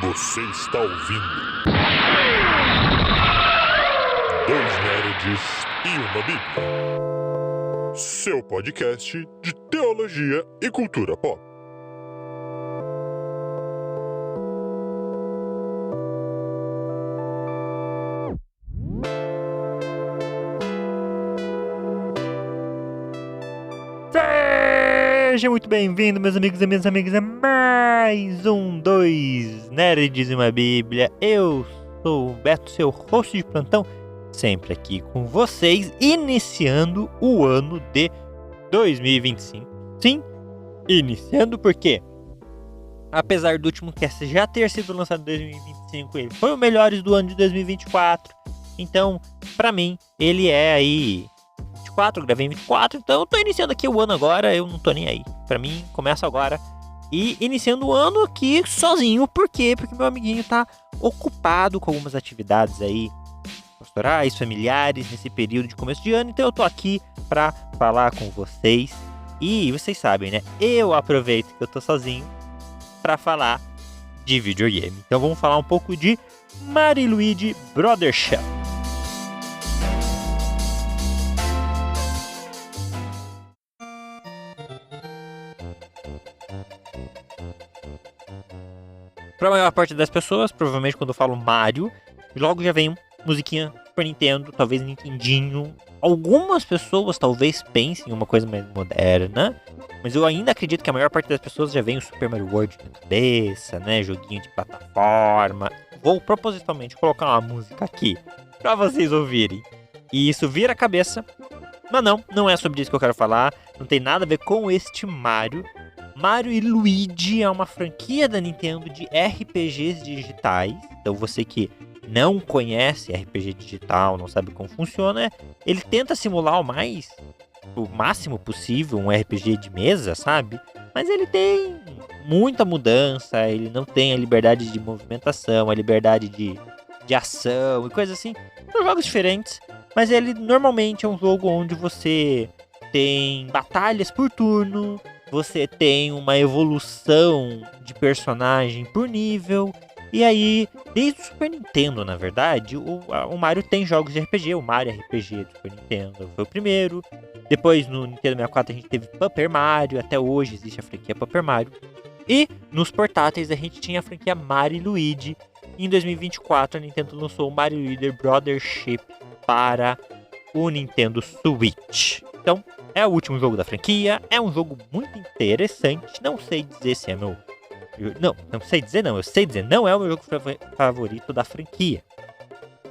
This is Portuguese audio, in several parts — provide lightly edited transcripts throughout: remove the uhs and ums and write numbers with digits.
Você está ouvindo Dois Nerds e uma Bíblia, seu podcast de teologia e cultura pop. Seja muito bem-vindo, meus amigos e minhas amigas, a mais um Dois Nerds e uma Bíblia. Eu sou o Beto, seu host de plantão, sempre aqui com vocês, iniciando o ano de 2025. Sim, iniciando porque, apesar do último cast já ter sido lançado em 2025, ele foi o melhores do ano de 2024. Então, pra mim, ele é aí... gravei em 24, então eu tô iniciando aqui o ano agora, eu não tô nem aí. Pra mim, começa agora. E iniciando o ano aqui sozinho, por quê? Porque meu amiguinho tá ocupado com algumas atividades aí pastorais, familiares, nesse período de começo de ano. Então eu tô aqui pra falar com vocês. E vocês sabem, né? Eu aproveito que eu tô sozinho pra falar de videogame. Então vamos falar um pouco de Mario e Luigi Brothership. Para a maior parte das pessoas, provavelmente quando eu falo Mario, logo já vem musiquinha Super Nintendo, talvez Nintendinho. Algumas pessoas talvez pensem em uma coisa mais moderna, mas eu ainda acredito que a maior parte das pessoas já vem o Super Mario World na cabeça, né? Joguinho de plataforma. Vou propositalmente colocar uma música aqui para vocês ouvirem. E isso vira a cabeça. Mas não é sobre isso que eu quero falar. Não tem nada a ver com este Mario. Mario e Luigi é uma franquia da Nintendo de RPGs digitais. Então você que não conhece RPG digital, não sabe como funciona, ele tenta simular o máximo possível um RPG de mesa, sabe? Mas ele tem muita mudança, ele não tem a liberdade de movimentação, a liberdade de ação e coisas assim. São jogos diferentes, mas ele normalmente é um jogo onde você tem batalhas por turno. Você tem uma evolução de personagem por nível. E aí, desde o Super Nintendo, na verdade, o Mario tem jogos de RPG. O Mario RPG do Super Nintendo foi o primeiro. Depois, no Nintendo 64, a gente teve Paper Mario. Até hoje existe a franquia Paper Mario. E nos portáteis, a gente tinha a franquia Mario e Luigi. E em 2024, a Nintendo lançou o Mario e Luigi Brothership para o Nintendo Switch. Então, é o último jogo da franquia, é um jogo muito interessante, não sei dizer se é meu... Não sei dizer não, eu sei dizer, não é o meu jogo favorito da franquia.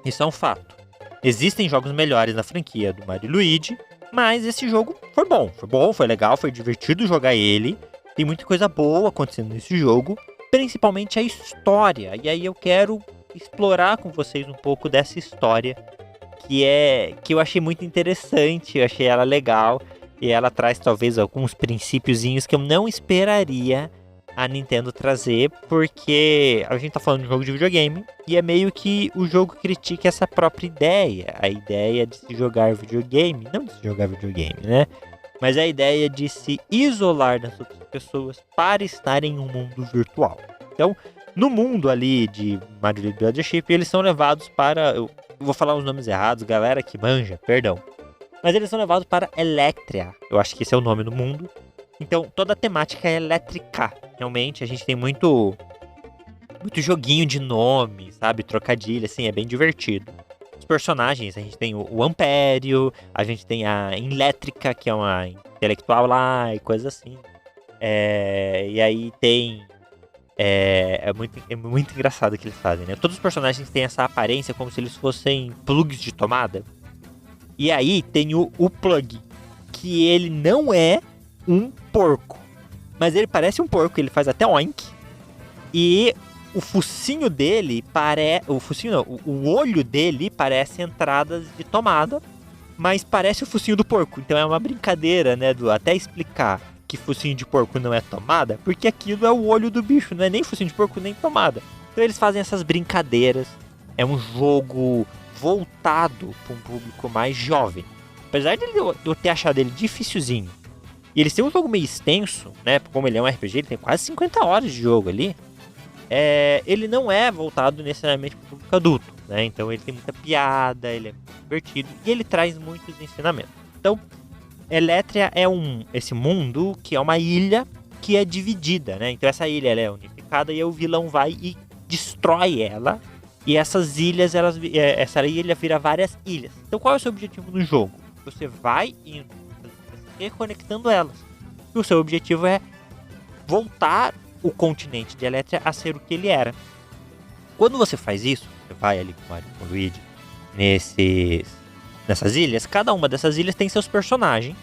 Isso é um fato. Existem jogos melhores na franquia do Mario e Luigi, mas esse jogo foi bom, foi legal, foi divertido jogar ele. Tem muita coisa boa acontecendo nesse jogo, principalmente a história. E aí eu quero explorar com vocês um pouco dessa história, que eu achei muito interessante, eu achei ela legal, e ela traz talvez alguns princípiozinhos que eu não esperaria a Nintendo trazer, porque a gente tá falando de um jogo de videogame, e é meio que o jogo critica essa própria ideia, a ideia de se jogar videogame, não de se jogar videogame, né? Mas a ideia de se isolar das outras pessoas para estar em um mundo virtual. Então, no mundo ali de Mario e Luigi Brothership, eles são levados para... Eu vou falar os nomes errados, galera que manja, perdão. Mas eles são levados para Electria. Eu acho que esse é o nome do mundo. Então, toda a temática é elétrica. Realmente, a gente tem muito joguinho de nome, sabe? Trocadilho, assim, é bem divertido. Os personagens, a gente tem o Ampério, a gente tem a Elétrica, que é uma intelectual lá, e coisas assim. E aí tem... É muito engraçado o que eles fazem, né? Todos os personagens têm essa aparência como se eles fossem plugs de tomada. E aí tem o Plug, que ele não é um porco, mas ele parece um porco, ele faz até oink. E o focinho dele o olho dele parece entradas de tomada, mas parece o focinho do porco. Então é uma brincadeira, né, até explicar que focinho de porco não é tomada, porque aquilo é o olho do bicho, não é nem focinho de porco nem tomada. Então eles fazem essas brincadeiras. É um jogo voltado para um público mais jovem. Apesar de eu ter achado ele dificilzinho, e ele ser um jogo meio extenso, né, como ele é um RPG, ele tem quase 50 horas de jogo ali. ele não é voltado necessariamente para o público adulto, né? Então ele tem muita piada, ele é divertido e ele traz muitos ensinamentos. Então, Eletria é esse mundo que é uma ilha que é dividida, né? Então essa ilha ela é unificada e aí o vilão vai e destrói ela. E essas ilhas, essa ilha vira várias ilhas. Então qual é o seu objetivo no jogo? Você vai indo, reconectando elas. E o seu objetivo é voltar o continente de Eletria a ser o que ele era. Quando você faz isso, você vai ali com o Mario e com o Luigi nessas ilhas, cada uma dessas ilhas tem seus personagens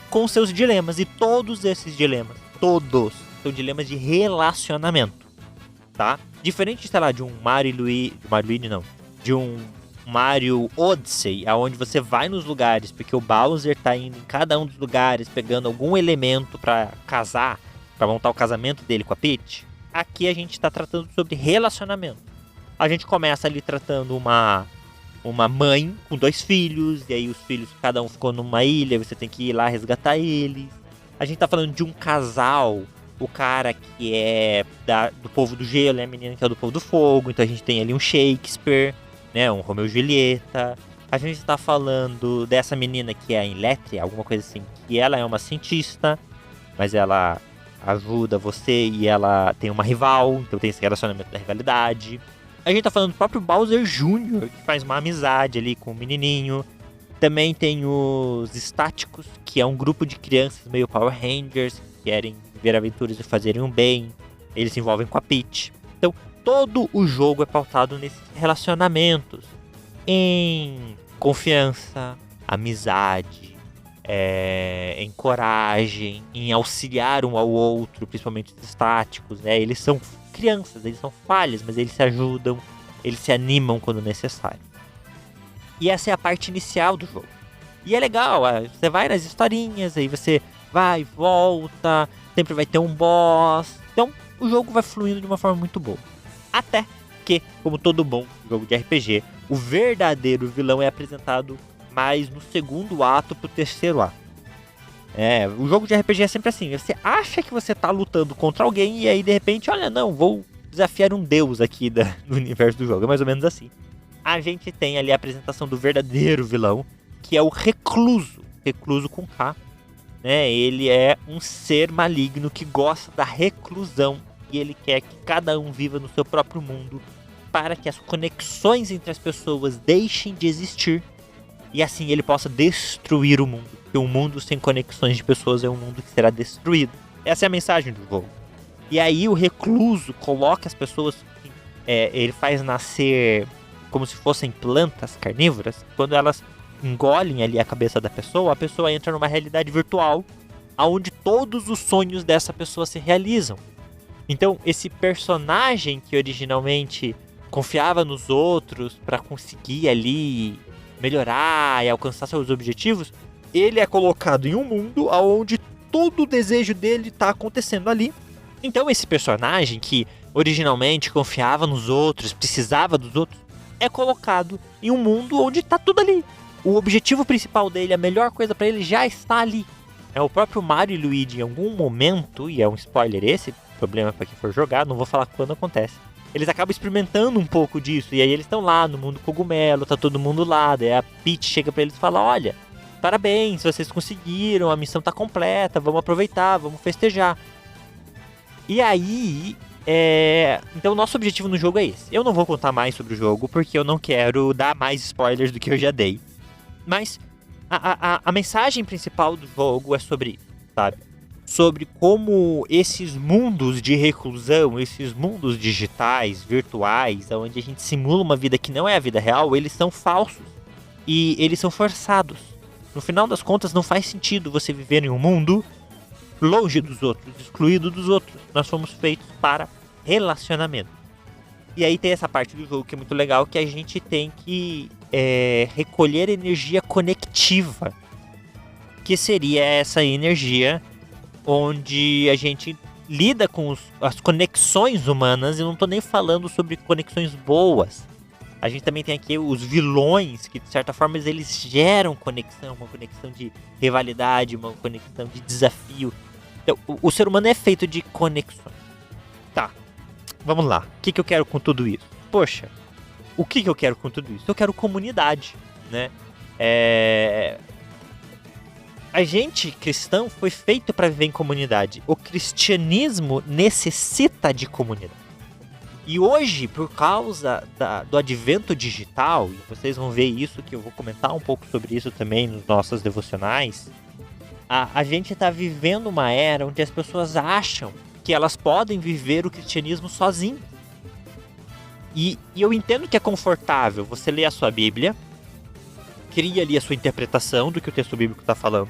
com seus dilemas. E todos esses dilemas, são dilemas de relacionamento, tá? Diferente, sei lá, de um de um Mario Odyssey, aonde você vai nos lugares, porque o Bowser tá indo em cada um dos lugares, pegando algum elemento pra casar, pra montar o casamento dele com a Peach. Aqui a gente tá tratando sobre relacionamento. A gente começa ali tratando uma mãe com 2 filhos, e aí os filhos, cada um ficou numa ilha, você tem que ir lá resgatar eles. A gente tá falando de um casal, o cara que é do povo do gelo e a menina que é do povo do fogo, então a gente tem ali um Shakespeare, né, um Romeu e Julieta. A gente tá falando dessa menina que é a Eletria, alguma coisa assim, que ela é uma cientista, mas ela ajuda você e ela tem uma rival, então tem esse relacionamento da rivalidade. A gente tá falando do próprio Bowser Jr., que faz uma amizade ali com o menininho. Também tem os Estáticos, que é um grupo de crianças meio Power Rangers, que querem viver aventuras e fazerem um bem. Eles se envolvem com a Peach. Então, todo o jogo é pautado nesses relacionamentos. Em confiança, amizade, em coragem, em auxiliar um ao outro, principalmente os Estáticos, né? Eles são crianças, eles são falhas, mas eles se ajudam, eles se animam quando necessário. E essa é a parte inicial do jogo. E é legal, você vai nas historinhas, aí você vai, volta, sempre vai ter um boss. Então o jogo vai fluindo de uma forma muito boa. Até que, como todo bom jogo de RPG, o verdadeiro vilão é apresentado mais no segundo ato pro terceiro ato. O jogo de RPG é sempre assim, você acha que você tá lutando contra alguém e aí de repente, olha, não, vou desafiar um deus aqui do universo do jogo, é mais ou menos assim. A gente tem ali a apresentação do verdadeiro vilão, que é o Recluso com K, né? Ele é um ser maligno que gosta da reclusão e ele quer que cada um viva no seu próprio mundo para que as conexões entre as pessoas deixem de existir e assim ele possa destruir o mundo. Porque um mundo sem conexões de pessoas é um mundo que será destruído. Essa é a mensagem do jogo. E aí o Recluso coloca as pessoas... ele faz nascer como se fossem plantas carnívoras. Quando elas engolem ali a cabeça da pessoa, a pessoa entra numa realidade virtual onde todos os sonhos dessa pessoa se realizam. Então esse personagem que originalmente confiava nos outros para conseguir ali melhorar e alcançar seus objetivos, ele é colocado em um mundo onde todo o desejo dele está acontecendo ali. Então esse personagem que originalmente confiava nos outros, precisava dos outros, é colocado em um mundo onde está tudo ali. O objetivo principal dele, a melhor coisa para ele já está ali. O próprio Mario e Luigi em algum momento, e é um spoiler esse, problema para quem for jogar, não vou falar quando acontece. Eles acabam experimentando um pouco disso, e aí eles estão lá no mundo cogumelo, tá todo mundo lá, daí a Peach chega para eles e fala, olha, parabéns, vocês conseguiram, a missão tá completa, vamos aproveitar, vamos festejar. E aí, então o nosso objetivo no jogo é esse. Eu não vou contar mais sobre o jogo, porque eu não quero dar mais spoilers do que eu já dei. Mas a mensagem principal do jogo é sobre isso, sabe? Sobre como esses mundos de reclusão, esses mundos digitais, virtuais, onde a gente simula uma vida que não é a vida real, eles são falsos e eles são forçados. No final das contas, não faz sentido você viver em um mundo longe dos outros, excluído dos outros. Nós fomos feitos para relacionamento. E aí tem essa parte do jogo que é muito legal, que a gente tem que recolher energia conectiva, que seria essa energia onde a gente lida com as conexões humanas, e não estou nem falando sobre conexões boas. A gente também tem aqui os vilões, que de certa forma eles geram conexão, uma conexão de rivalidade, uma conexão de desafio. Então, o ser humano é feito de conexões. Tá. vamos lá. O que eu quero com tudo isso? Poxa, o que eu quero com tudo isso? Eu quero comunidade, né? A gente, cristão, foi feito para viver em comunidade. O cristianismo necessita de comunidade. E hoje, por causa do advento digital, e vocês vão ver isso, que eu vou comentar um pouco sobre isso também nos nossos devocionais, a gente está vivendo uma era onde as pessoas acham que elas podem viver o cristianismo sozinhas. E eu entendo que é confortável você ler a sua Bíblia, cria ali a sua interpretação do que o texto bíblico está falando.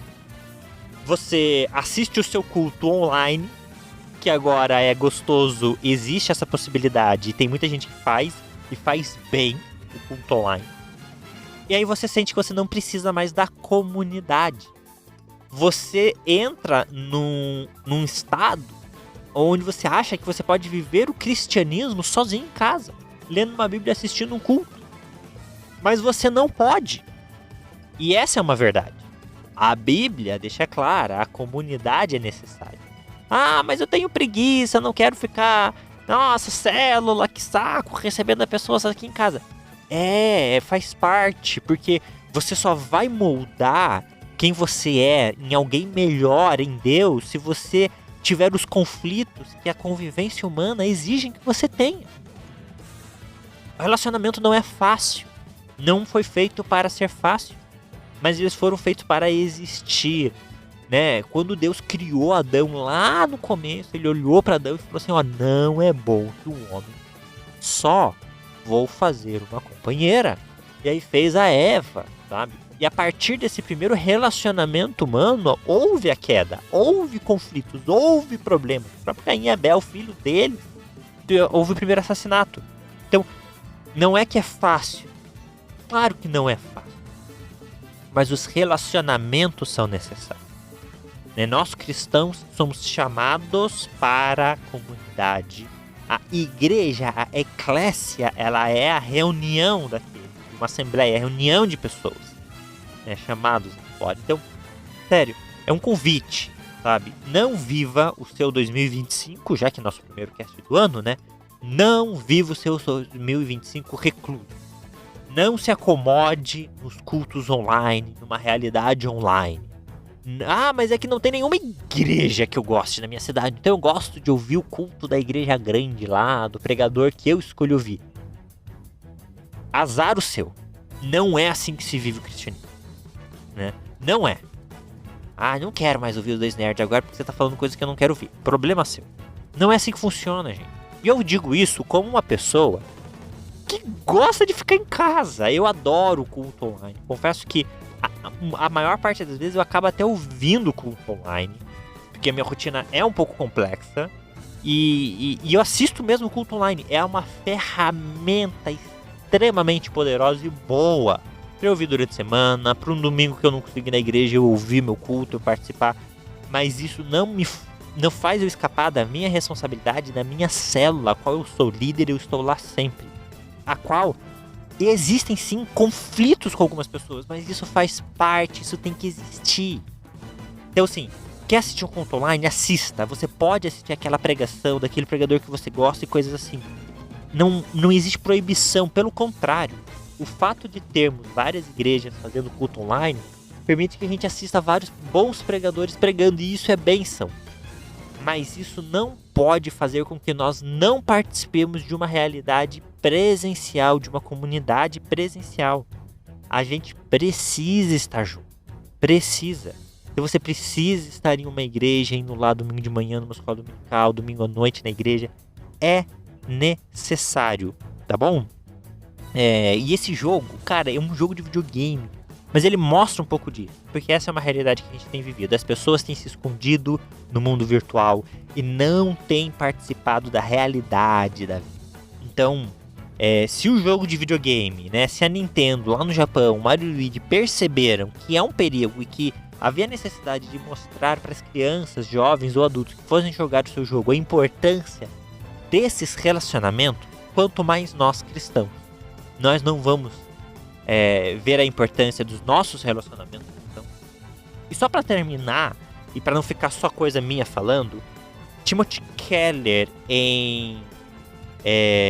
Você assiste o seu culto online, que agora é gostoso, existe essa possibilidade, e tem muita gente que faz, e faz bem o culto online. E aí você sente que você não precisa mais da comunidade. Você entra num estado onde você acha que você pode viver o cristianismo sozinho em casa, lendo uma Bíblia e assistindo um culto. Mas você não pode. E essa é uma verdade. A Bíblia deixa clara, a comunidade é necessária. Ah, mas eu tenho preguiça, eu não quero ficar... Nossa, célula, que saco, recebendo as pessoas aqui em casa. Faz parte, porque você só vai moldar quem você é em alguém melhor em Deus se você tiver os conflitos que a convivência humana exige que você tenha. O relacionamento não é fácil. Não foi feito para ser fácil. Mas eles foram feitos para existir, né? Quando Deus criou Adão lá no começo, ele olhou para Adão e falou assim, não é bom que o homem só vou fazer uma companheira. E aí fez a Eva, sabe? E a partir desse primeiro relacionamento humano, houve a queda, houve conflitos, houve problemas. O próprio Caim e Abel, filho dele, houve o primeiro assassinato. Então, não é que é fácil. Claro que não é fácil. Mas os relacionamentos são necessários. Nós cristãos somos chamados para a comunidade. A igreja, a eclésia, ela é a reunião uma assembleia, a reunião de pessoas, chamados fora. Então, sério, é um convite, sabe? Não viva o seu 2025, já que é nosso primeiro cast do ano, né? Não viva o seu 2025 recluso. Não se acomode nos cultos online, numa realidade online. Ah, mas é que não tem nenhuma igreja que eu goste na minha cidade. Então eu gosto de ouvir o culto da igreja grande lá, do pregador que eu escolho ouvir. Azar o seu. Não é assim que se vive o cristianismo, né? Não é. Ah, não quero mais ouvir os dois nerds agora porque você tá falando coisa que eu não quero ouvir. Problema seu. Não é assim que funciona, gente. E eu digo isso como uma pessoa que gosta de ficar em casa. Eu adoro o culto online. Confesso que a maior parte das vezes eu acabo até ouvindo o culto online, porque a minha rotina é um pouco complexa. E eu assisto mesmo o culto online. É uma ferramenta extremamente poderosa e boa para eu ouvir durante a semana, para um domingo que eu não consigo ir na igreja, eu ouvir meu culto, eu participar. Mas isso não faz eu escapar da minha responsabilidade, da minha célula, a qual eu sou líder, eu estou lá sempre. A qual existem sim conflitos com algumas pessoas, mas isso faz parte, isso tem que existir. Então assim, quer assistir um culto online? Assista. Você pode assistir aquela pregação daquele pregador que você gosta e coisas assim. Não existe proibição, pelo contrário. O fato de termos várias igrejas fazendo culto online permite que a gente assista vários bons pregadores pregando, e isso é bênção. Mas isso não pode fazer com que nós não participemos de uma realidade presencial, de uma comunidade presencial. A gente precisa estar junto. Precisa. Se você precisa estar em uma igreja, indo lá domingo de manhã numa escola dominical, domingo à noite na igreja, é necessário, tá bom? E esse jogo, cara, é um jogo de videogame, mas ele mostra um pouco disso, porque essa é uma realidade que a gente tem vivido. As pessoas têm se escondido no mundo virtual e não têm participado da realidade da vida. Então, se o jogo de videogame, né, se a Nintendo lá no Japão, Mario e Luigi perceberam que é um perigo e que havia necessidade de mostrar para as crianças, jovens ou adultos que fossem jogar o seu jogo a importância desses relacionamentos, quanto mais nós cristãos. Nós não vamos ver a importância dos nossos relacionamentos cristãos. E só para terminar, e para não ficar só coisa minha falando, Timothy Keller, em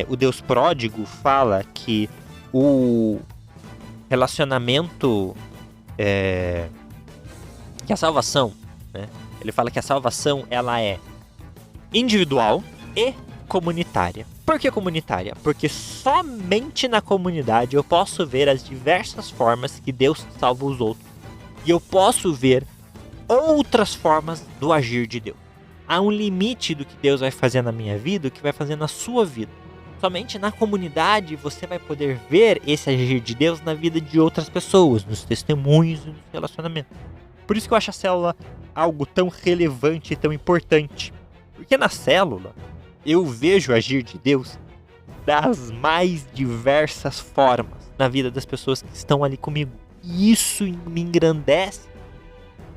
o Deus pródigo fala que o relacionamento, que a salvação, né? Ele fala que a salvação ela é individual e comunitária. Por que comunitária? Porque somente na comunidade eu posso ver as diversas formas que Deus salva os outros. E eu posso ver outras formas do agir de Deus. Há um limite do que Deus vai fazer na minha vida, o que vai fazer na sua vida. Somente na comunidade você vai poder ver esse agir de Deus na vida de outras pessoas, nos testemunhos e nos relacionamentos. Por isso que eu acho a célula algo tão relevante e tão importante. Porque na célula eu vejo o agir de Deus das mais diversas formas na vida das pessoas que estão ali comigo. E isso me engrandece.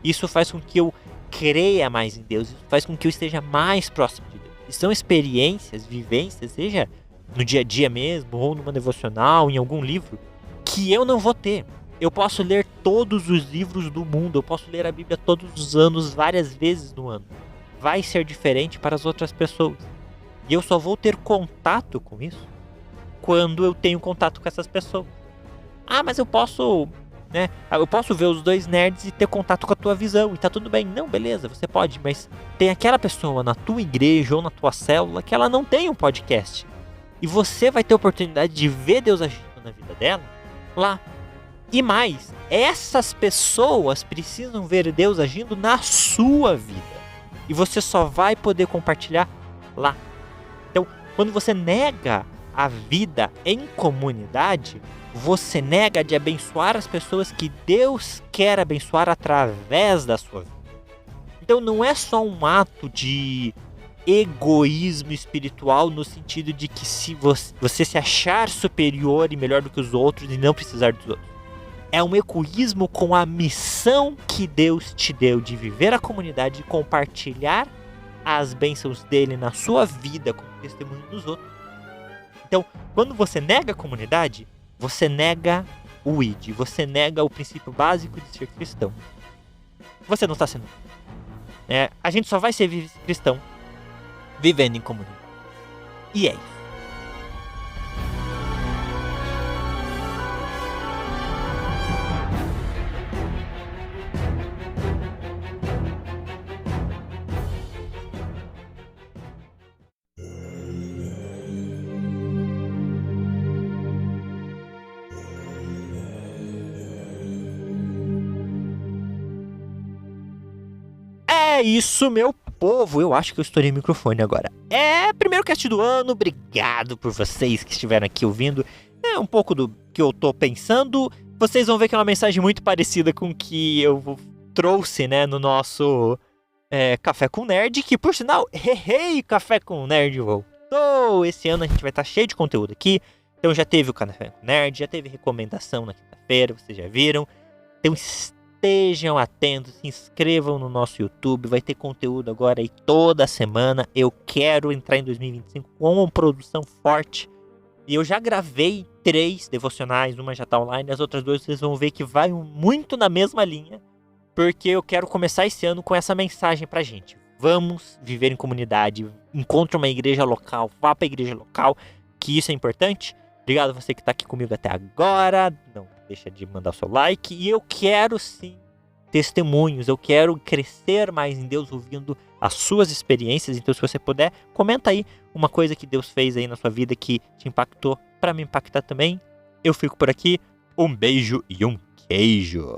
Isso faz com que eu creia mais em Deus. Isso faz com que eu esteja mais próximo de Deus. E são experiências, vivências, seja no dia a dia mesmo, ou numa devocional, em algum livro, que eu não vou ter. Eu posso ler todos os livros do mundo, eu posso ler a Bíblia todos os anos, várias vezes no ano. Vai ser diferente para as outras pessoas. E eu só vou ter contato com isso quando eu tenho contato com essas pessoas. Ah, mas eu posso, né? Eu posso ver os dois nerds e ter contato com a tua visão, e tá tudo bem. Não, beleza, você pode, mas tem aquela pessoa na tua igreja ou na tua célula que ela não tem um podcast. E você vai ter a oportunidade de ver Deus agindo na vida dela lá. E mais, essas pessoas precisam ver Deus agindo na sua vida. E você só vai poder compartilhar lá. Então, quando você nega a vida em comunidade, você nega de abençoar as pessoas que Deus quer abençoar através da sua vida. Então, não é só um ato de egoísmo espiritual no sentido de que se você se achar superior e melhor do que os outros e não precisar dos outros. É um egoísmo com a missão que Deus te deu de viver a comunidade e compartilhar as bênçãos dele na sua vida como testemunho dos outros. Então, quando você nega a comunidade, você nega o ID, você nega o princípio básico de ser cristão. Você não está sendo. A gente só vai ser cristão vivendo em comunidade. E é isso. É isso, meu povo. Eu acho que eu estourei o microfone agora. Primeiro cast do ano. Obrigado por vocês que estiveram aqui ouvindo. Um pouco do que eu tô pensando. Vocês vão ver que é uma mensagem muito parecida com o que eu trouxe, né, no nosso Café com Nerd. Que, por sinal, Café com Nerd voltou. Esse ano a gente vai estar cheio de conteúdo aqui. Então já teve o Café com Nerd, já teve recomendação na quinta-feira, vocês já viram. Então estejam atentos, se inscrevam no nosso YouTube, vai ter conteúdo agora aí toda semana. Eu quero entrar em 2025 com uma produção forte. E eu já gravei 3 devocionais, uma já tá online, as outras 2 vocês vão ver que vai muito na mesma linha. Porque eu quero começar esse ano com essa mensagem pra gente. Vamos viver em comunidade, encontre uma igreja local, vá pra igreja local, que isso é importante. Obrigado a você que tá aqui comigo até agora. Não deixa de mandar o seu like. E eu quero sim testemunhos. Eu quero crescer mais em Deus ouvindo as suas experiências. Então se você puder, comenta aí uma coisa que Deus fez aí na sua vida que te impactou, para me impactar também. Eu fico por aqui. Um beijo e um queijo.